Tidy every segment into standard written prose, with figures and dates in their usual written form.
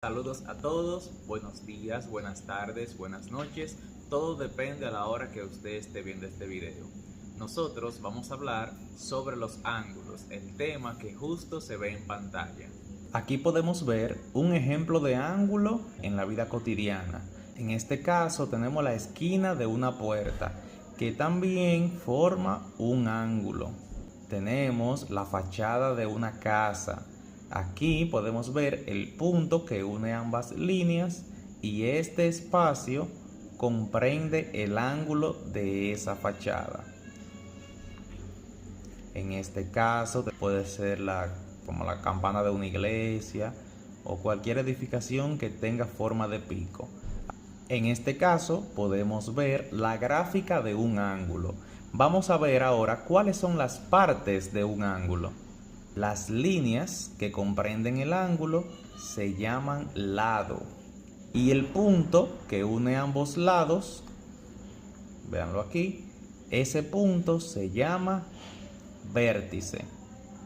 Saludos a todos, buenos días, buenas tardes, buenas noches, todo depende a la hora que usted esté viendo este video. Nosotros vamos a hablar sobre los ángulos, el tema que justo se ve en pantalla. Aquí podemos ver un ejemplo de ángulo en la vida cotidiana. En este caso tenemos la esquina de una puerta que también forma un ángulo. Tenemos la fachada de una casa. Aquí podemos ver el punto que une ambas líneas y este espacio comprende el ángulo de esa fachada. En este caso puede ser como la campana de una iglesia o cualquier edificación que tenga forma de pico. En este caso podemos ver la gráfica de un ángulo. Vamos a ver ahora cuáles son las partes de un ángulo. Las líneas que comprenden el ángulo se llaman lado y el punto que une ambos lados, véanlo aquí, ese punto se llama vértice.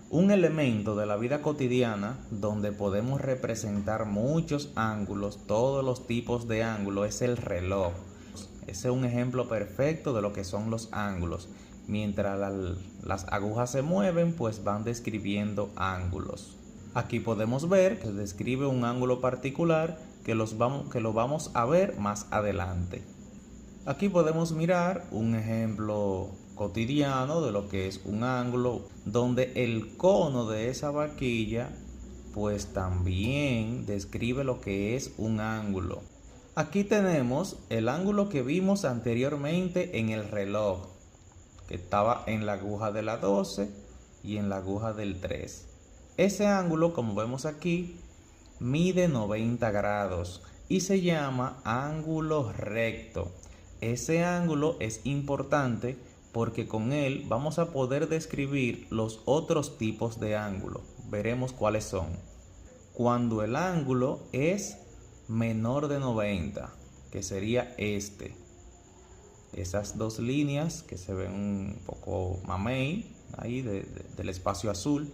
Un elemento de la vida cotidiana donde podemos representar muchos ángulos, todos los tipos de ángulos, es el reloj. Ese es un ejemplo perfecto de lo que son los ángulos. Mientras las agujas se mueven, pues van describiendo ángulos. Aquí podemos ver que se describe un ángulo particular que lo vamos a ver más adelante. Aquí podemos mirar un ejemplo cotidiano de lo que es un ángulo, donde el cono de esa vaquilla pues también describe lo que es un ángulo. Aquí tenemos el ángulo que vimos anteriormente en el reloj, que estaba en la aguja de la 12 y en la aguja del 3. Ese ángulo, como vemos aquí, mide 90 grados y se llama ángulo recto. Ese ángulo es importante porque con él vamos a poder describir los otros tipos de ángulo. Veremos cuáles son. Cuando el ángulo es menor de 90, que sería este. Esas dos líneas que se ven un poco mamey ahí del espacio azul,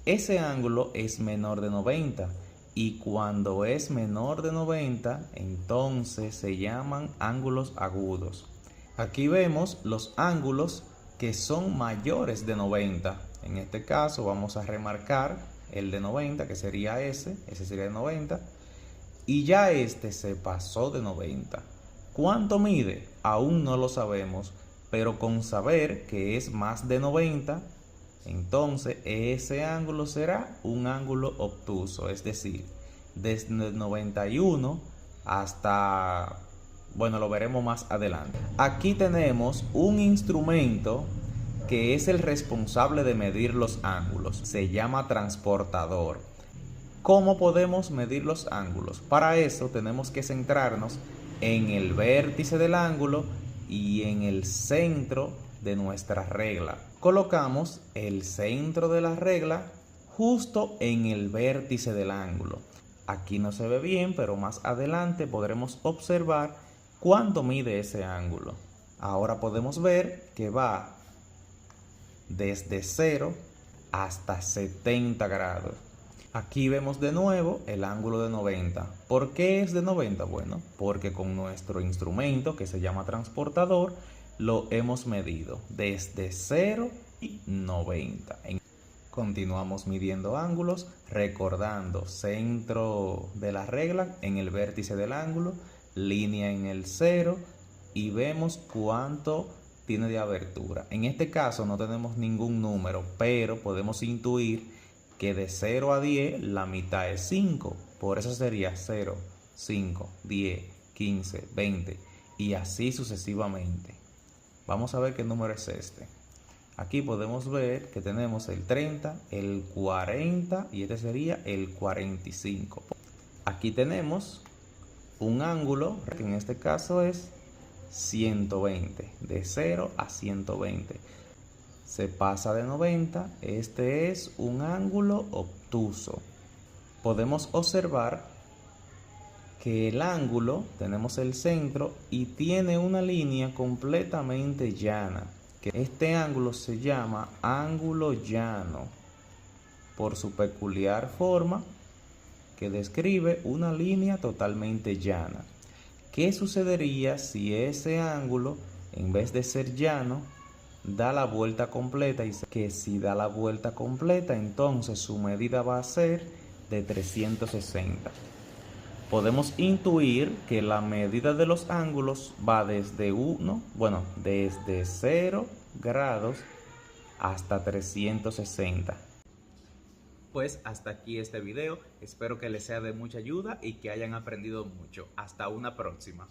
ese ángulo es menor de 90 y cuando es menor de 90 entonces se llaman ángulos agudos. Aquí vemos los ángulos que son mayores de 90. En este caso vamos a remarcar el de 90, que sería ese sería de 90, y ya este se pasó de 90. ¿Cuánto mide? Aún no lo sabemos, pero con saber que es más de 90, entonces ese ángulo será un ángulo obtuso, es decir, desde 91 hasta, bueno, lo veremos más adelante. Aquí tenemos un instrumento que es el responsable de medir los ángulos, se llama transportador. ¿Cómo podemos medir los ángulos? Para eso tenemos que centrarnos en el vértice del ángulo y en el centro de nuestra regla. Colocamos el centro de la regla justo en el vértice del ángulo. Aquí no se ve bien, pero más adelante podremos observar cuánto mide ese ángulo. Ahora podemos ver que va desde 0 hasta 70 grados. Aquí vemos de nuevo el ángulo de 90. ¿Por qué es de 90? Bueno, porque con nuestro instrumento que se llama transportador lo hemos medido desde 0 y 90. Continuamos midiendo ángulos, recordando centro de la regla en el vértice del ángulo, línea en el 0 y vemos cuánto tiene de abertura. En este caso no tenemos ningún número, pero podemos intuir que de 0 a 10 la mitad es 5, por eso sería 0, 5, 10, 15, 20 y así sucesivamente. Vamos a ver qué número es este. Aquí podemos ver que tenemos el 30, el 40 y este sería el 45. Aquí tenemos un ángulo que en este caso es 120, de 0 a 120. Se pasa de 90, este es un ángulo obtuso. Podemos observar que el ángulo, tenemos el centro y tiene una línea completamente llana. Este ángulo se llama ángulo llano por su peculiar forma que describe una línea totalmente llana. ¿Qué sucedería si ese ángulo, en vez de ser llano, da la vuelta completa? Y que si da la vuelta completa, entonces su medida va a ser de 360. Podemos intuir que la medida de los ángulos va desde desde 0 grados hasta 360. Pues hasta aquí este video, espero que les sea de mucha ayuda y que hayan aprendido mucho. Hasta una próxima.